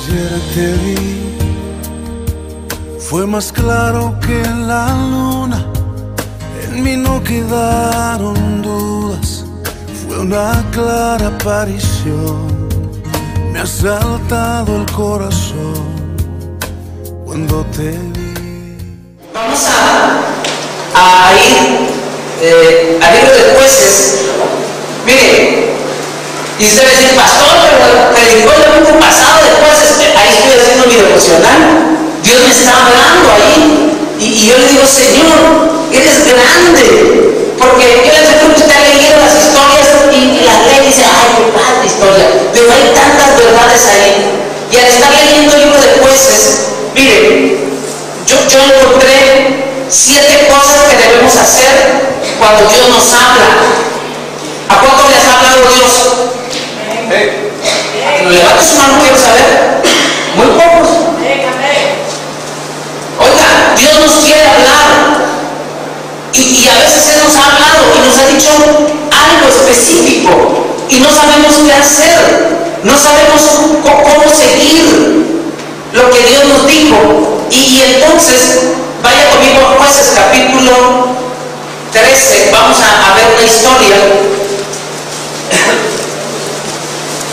ayer te vi, fue más claro que la luna. En mí no quedaron dudas, fue una clara aparición. Me ha saltado el corazón cuando te vi. Vamos a ir al libro de Jueces. Mire, y usted va a decir, pastor, pero predicó el domingo pasado de Jueces. Ahí estoy haciendo mi devocional. Dios me está hablando ahí. Y yo le digo, Señor, eres grande. Porque yo le digo que usted ha leído las historias y las lee y dice, ay, qué padre historia. Pero hay tantas verdades ahí. Y al estar leyendo el libro de Jueces, mire, yo encontré 7 cosas que debemos hacer cuando Dios nos habla. ¿A cuánto les ha hablado Dios? ¿A que nos levante su mano? Quiero saber. Muy pocos. Oiga, Dios nos quiere hablar. Y a veces Él nos ha hablado y nos ha dicho algo específico. Y no sabemos qué hacer. No sabemos cómo seguir lo que Dios nos dijo. Y entonces, vaya conmigo a Jueces capítulo 13. Vamos a ver una historia.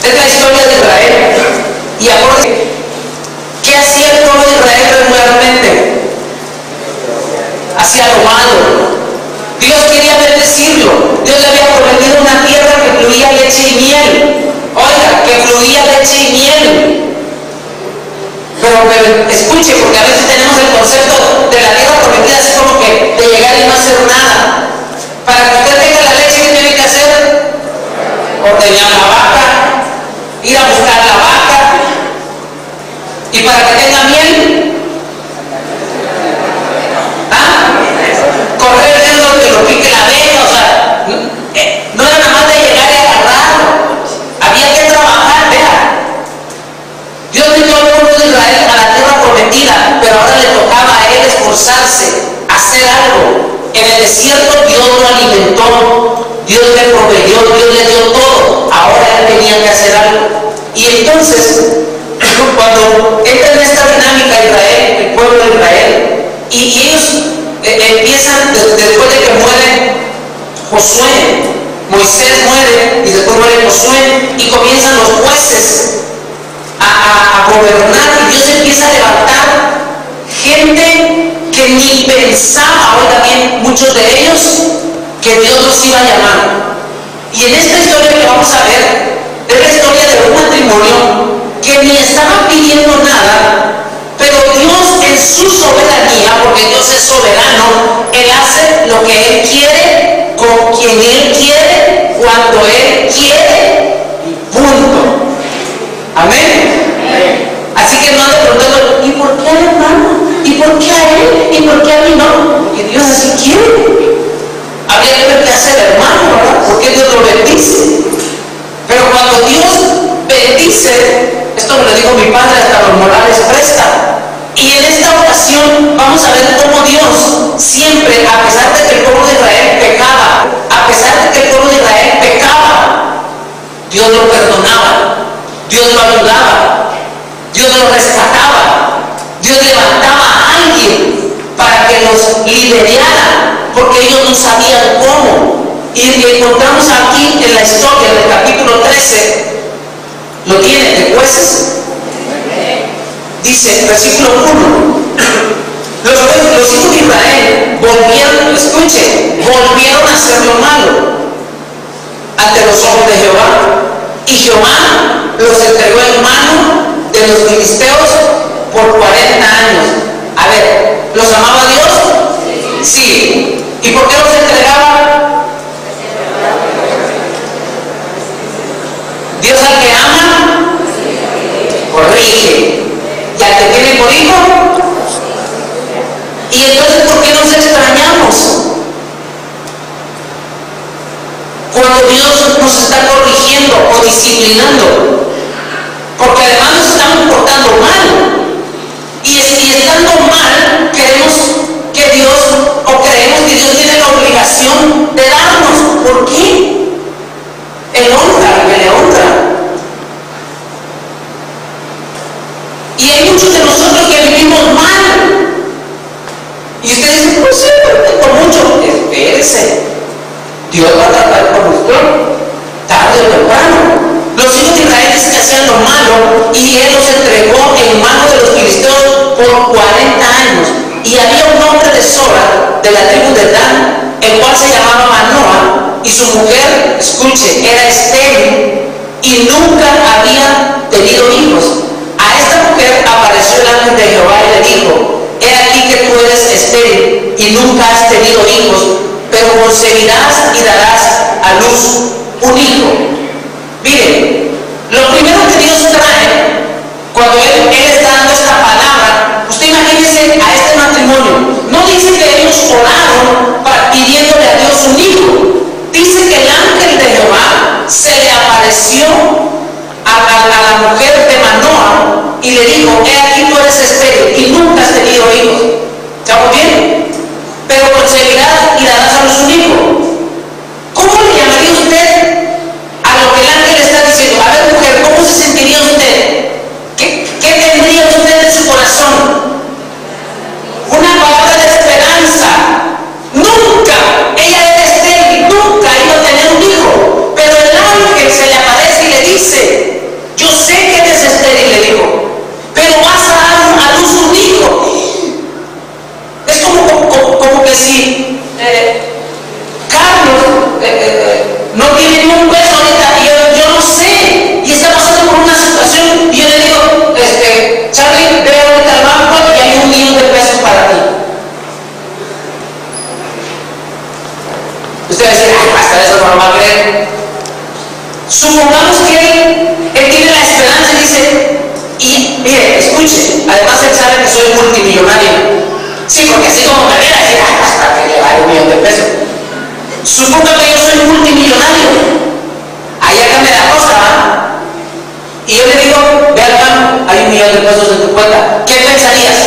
Es la historia de Israel. Y ahora, ¿qué hacía el pueblo de Israel regularmente? Hacía lo malo. Dios quería bendecirlo. Dios le había prometido una tierra que fluía leche y miel. Oiga, que fluía leche y miel. Pero escuche, porque a veces tenemos el concepto de la tierra prometida así como que de llegar y no hacer nada. Para que usted tenga la leche, ¿qué tiene que hacer? Ordeñar la vaca, ir a buscar la vaca. Y para que tenga miel, correr viendo que lo pique la abeja. O sea, no era nada más de llegar y agarrarlo. Había que trabajar, vea. Dios metió al pueblo de Israel a la tierra prometida, pero ahora le tocaba a él esforzarse, hacer algo. En el desierto Dios lo alimentó, Dios le proveyó, Dios le dio todo. Ahora él tenía que hacer algo. Y entonces, cuando entra en esta dinámica Israel, el pueblo de Israel, y ellos empiezan, después de que muere Josué, Moisés muere y después muere Josué, y comienzan los jueces a gobernar, y Dios empieza a levantar gente que ni pensaba, oiga bien, muchos de ellos, que Dios los iba a llamar. Y en esta historia que vamos a ver, es la historia de un matrimonio que ni estaba pidiendo nada, pero Dios en su soberanía, porque Dios es soberano, Él hace lo que Él quiere, con quien Él quiere, cuando Él quiere, y punto. Amén. Así que no ande preguntando, ¿y por qué al hermano? ¿Y por qué a él? ¿Y por qué a mí no? Porque Dios así quiere. Habría que ver qué hace el hermano, ¿verdad? Porque Dios lo bendice. Pero cuando Dios bendice, esto me lo dijo mi padre, hasta los morales presta. Y en esta ocasión vamos a ver cómo Dios siempre, a pesar de que el pueblo de Israel pecaba, a pesar de que el pueblo de Israel pecaba, Dios lo perdonaba, Dios lo ayudaba, Dios lo rescataba, Dios levantaba a alguien para que los liderara, porque ellos no sabían cómo. Y encontramos aquí en la historia del capítulo 13, lo tiene, de Jueces. Dice, versículo 1, los hijos de Israel volvieron, escuchen, volvieron a hacer lo malo ante los ojos de Jehová, y Jehová los entregó en mano de los filisteos por 40 años. A ver, ¿los amaba Dios? Sí. ¿Y por qué los entregaba? Dios al que ama, corrige. Y al que tiene por hijo. Y entonces, ¿por qué nos extrañamos cuando Dios nos está corrigiendo o disciplinando? Porque además nos estamos portando mal. Y estando mal, queremos que Dios, o creemos que Dios tiene la obligación de darnos. ¿Por qué? Él honra al que le honra. Y hay muchos de nosotros que vivimos mal. Y usted dice, pues sí, por mucho. Espérese. Dios va a tratar con usted, tarde o temprano. Los hijos de Israel que hacían lo malo y Él los entregó en manos de los filisteos por 40 años. Y había un hombre de Sora, de la tribu de Dan, el cual se llamaba Manoa, y su mujer, escuche, era estéril y nunca había tenido hijos. A esta mujer apareció el ángel de Jehová y le dijo: he aquí que tú eres estéril y nunca has tenido hijos, pero concebirás y darás a luz un hijo. Miren, lo primero que Dios trae cuando Él está dando esta palabra, usted imagínese a este matrimonio. No dice que ellos oraron pidiéndole a Dios un hijo. Dice que el ángel de Jehová se le apareció a la mujer de Manoa y le dijo: he aquí tú eres estéril y nunca has tenido hijos. ¿Estamos bien? Pero concebirás y darás a luz un hijo. ¿Cómo le llamaría usted a lo que el ángel está diciendo? A ver, mujer, ¿cómo se sentiría usted? ¿Qué tendría usted en su corazón? Una palabra de esperanza. Nunca, ella era estéril, nunca iba a tener un hijo. Pero el ángel se le aparece y le dice: yo sé que eres estéril, le dijo, pero vas a dar a luz un hijo. Es como que si Carlos no tiene ni un peso ahorita y yo no sé, y está pasando por una situación, y yo le digo: Charlie, ve ahorita al banco y hay $1,000,000 para ti. Usted va a decir: hasta eso no lo va a creer. Supongamos que él tiene la esperanza y dice: y mire, escuche, además él sabe que soy multimillonario. Sí, porque así como me viene a decir: hasta que le vale $1,000,000. Suponga que yo soy multimillonario. Allá cambia la cosa, ¿verdad? Y yo le digo: ve al banco, hay $1,000,000 en tu cuenta. ¿Qué pensarías?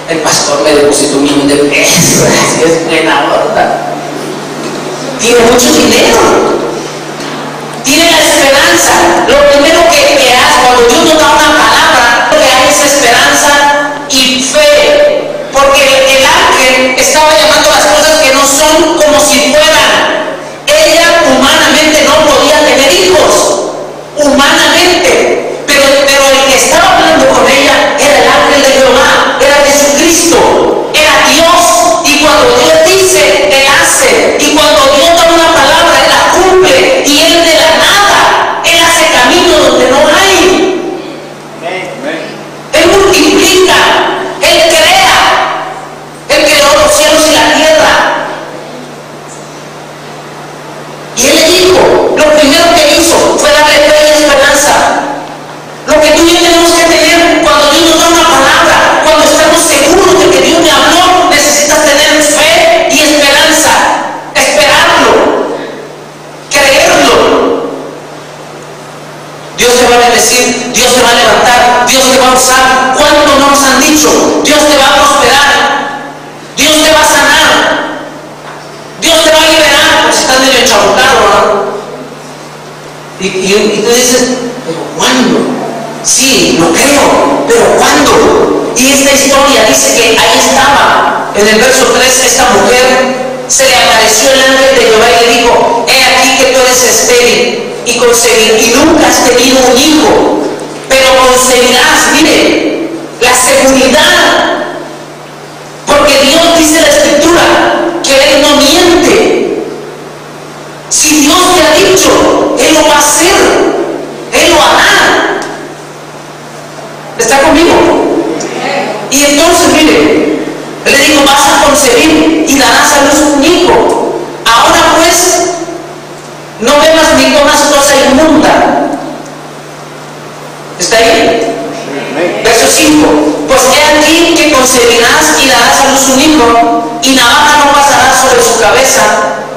El pastor me depositó $1,000,000. Así es buena onda. Tiene mucho dinero. Tiene la esperanza. Lo primero que hace cuando Dios nos da una palabra, lo que hay es esperanza y fe. Porque el ángel estaba llamando las cosas que no son como si fueran. Ella humanamente no podía tener hijos. Humanamente. Pero el que estaba hablando con ella era el ángel de Jehová, era Jesucristo, era Dios. Y cuando Dios dice, Él hace. Y cuando Dios da una palabra, Él la cumple. Y Él de la nada, Él hace camino donde no hay. Él multiplica, Él crea. Él creó los cielos y la tierra. Y Él le dijo, lo primero que hizo fue darle fe y esperanza. Lo que tú y yo tenemos que tener cuando Dios nos da una palabra, cuando estamos seguros de que Dios me habló, necesitas tener fe y esperanza. Esperarlo, creerlo. Dios te va a bendecir, Dios te va a levantar, Dios te va a usar. ¿Cuánto no nos han dicho? Dios te va a prosperar, Dios te va a sanar, Dios te va a liberar. Pues estás medio enchabucado, ¿no? Y tú dices: ¿pero cuándo? Sí, lo creo, pero ¿cuándo? Y esta historia dice que ahí estaba, en el verso 3, esta mujer se le apareció el ángel de Jehová y le dijo: he aquí que tú eres estéril y concebir, y nunca has tenido un hijo, pero concebirás. Mire, la seguridad, porque Dios dice en la escritura que Él no miente. Si Dios te ha dicho, Él lo va a hacer, Él lo hará. ¿Está conmigo? Y entonces, mire, Él le dijo: vas a concebir y darás a luz un hijo. Ahora pues, no bebas ni comas cosa inmunda. ¿Está ahí? Verso 5: pues he aquí que concebirás y darás a luz un hijo, y navaja no pasará sobre su cabeza,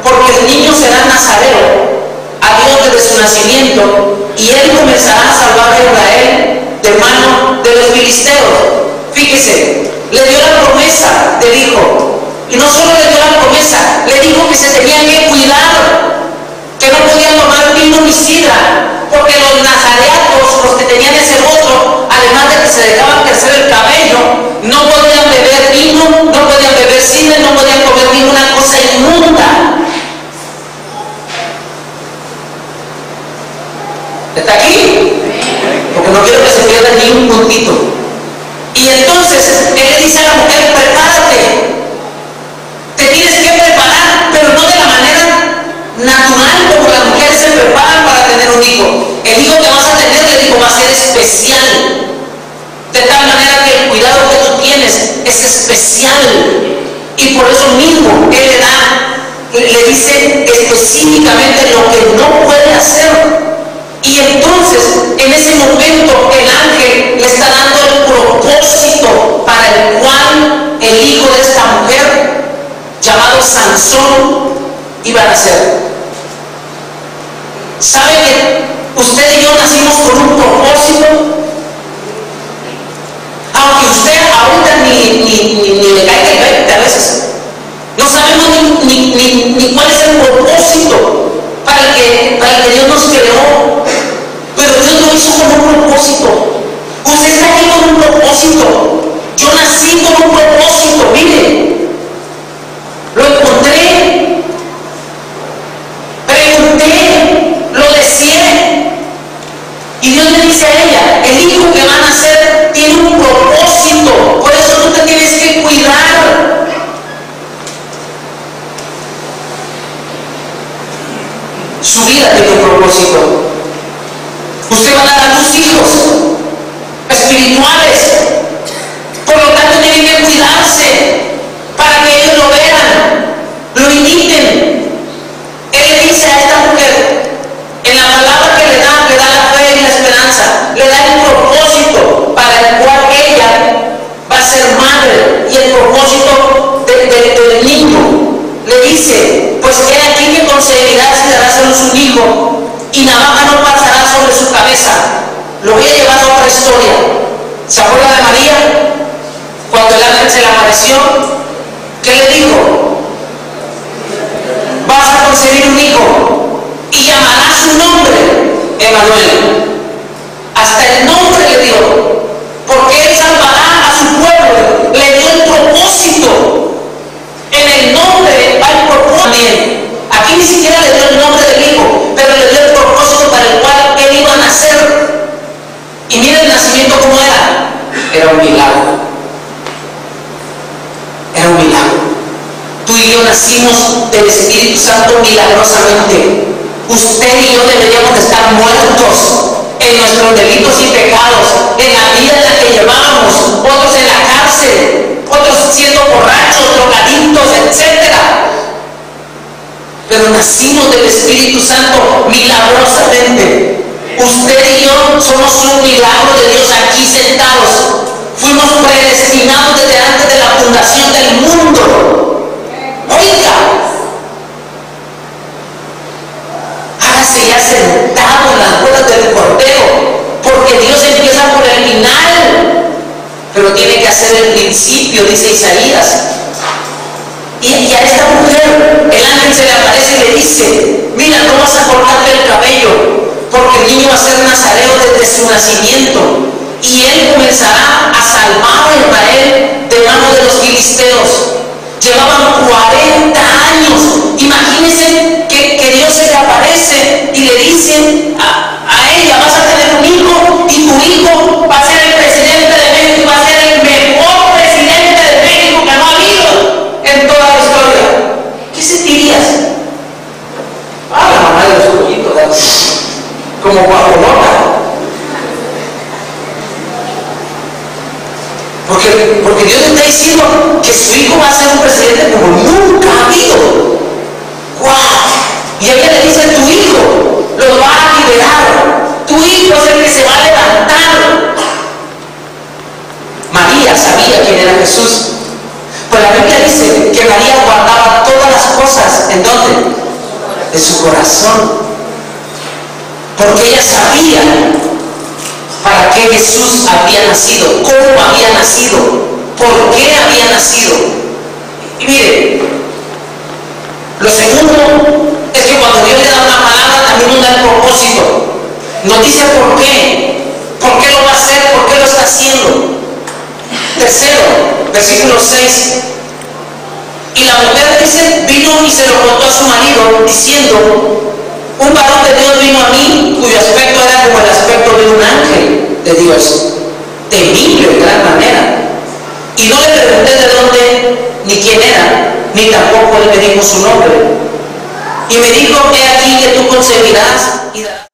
porque el niño será nazareo a Dios desde su nacimiento, y él comenzará a salvar a Israel de mano de los filisteos. Fíjese, le dio la promesa del hijo, y no solo le dio la promesa, le dijo que se tenía que cuidar, que no podían tomar vino ni sidra, porque los nazareatos, los que tenían ese voto, al se dejaban crecer el cabello, no podían beber vino, no podían beber cine, no podían comer ninguna cosa inmunda. ¿Está aquí? Porque no quiero que se pierda ni un puntito. Y entonces él le dice a la mujer: prepárate, te tienes que preparar, pero no de la manera natural como las mujeres se preparan para tener un hijo. El hijo que vas a tener, le digo, va a ser especial, de tal manera que el cuidado que tú tienes es especial. Y por eso mismo él le dice específicamente lo que no puede hacer. Y entonces, en ese momento, el ángel le está dando el propósito para el cual el hijo de esta mujer, llamado Sansón, iba a nacer. ¿Sabe que usted y yo nacimos con un propósito? Aunque usted ahorita ni le caiga el 20 a veces, no sabemos ni cuál es el propósito para el que Dios nos creó. Pero Dios lo hizo con un propósito. Usted está aquí con un propósito. Yo nací con un propósito. Mire, lo encontré, pregunté, lo deseé. Y Dios le dice a ella: el hijo que va a nacer tiene un propósito. Por eso tú te tienes que cuidar. Su vida tiene un propósito. Usted va a dar a tus hijos espirituales, por lo tanto tienen que cuidarse para que ellos lo vean, lo imiten. Él le dice a esta mujer, en la palabra que le da la fe y la esperanza, le da el propósito para el cual ella va a ser madre, y el propósito del niño. Le dice: pues he aquí que concebirás y darás a luz un hijo, y navaja no pasará sobre su cabeza. Lo voy a llevar a otra historia. ¿Se acuerda de María? Cuando el ángel se le apareció, ¿qué le dijo? Vas a concebir un hijo y llamarás su nombre Emmanuel. Hasta el nombre le dio, porque él salvará a su pueblo. Le dio el propósito. En el nombre hay propósito también. Aquí ni siquiera le dio el nombre del hijo, pero le dio el propósito para el cual él iba a nacer. Y mira el nacimiento cómo era. Era un milagro. Era un milagro. Tú y yo nacimos del Espíritu Santo milagrosamente. Usted y yo deberíamos de estar muertos en nuestros delitos y pecados, en la vida en la que llevábamos, otros en la cárcel, otros siendo borrachos, drogadictos, etc. Pero nacimos del Espíritu Santo milagrosamente. Usted y yo somos un milagro de Dios aquí sentados. Fuimos predestinados desde antes de la fundación del mundo. Oiga, hágase ya sentado en las bodas del Cordero, porque Dios empieza por el final, pero tiene que hacer el principio, dice Isaías. Y a esta mujer el ángel se le aparece y le dice: mira, no vas a cortarte el cabello, porque el niño va a ser nazareo desde su nacimiento, y él comenzará a salvar a Israel de manos de los filisteos. Llevaban 40 años. Imagínense que Dios se le aparece y le dice a ella: vas a tener un hijo, y tu hijo va a ser el presidente de México, y va a ser el mejor presidente de México que no ha habido en toda la historia. ¿Qué sentirías? La mamá de los pollitos, como guajolota. Porque Dios le está diciendo que su hijo va a ser un presidente como nunca ha habido. ¡Guau! Y ella le dice: tu hijo lo va a liberar, tu hijo es el que se va a levantar. María sabía quién era Jesús. Pues la Biblia dice que María guardaba todas las cosas. ¿En dónde? En su corazón. Porque ella sabía para qué Jesús había nacido, cómo había nacido, por qué había nacido. Y mire, lo segundo es que cuando Dios le da una palabra, también nos da el propósito. Nos dice por qué lo va a hacer, por qué lo está haciendo. 3, versículo 6. Y la mujer dice, vino y se lo contó a su marido, diciendo, un varón de Dios vino a mí, cuyo aspecto era como el aspecto de un ángel de Dios, temible en gran manera. Y no le pregunté de dónde, ni quién era, ni tampoco él me dijo su nombre. Y me dijo, he aquí que tú concebirás y darás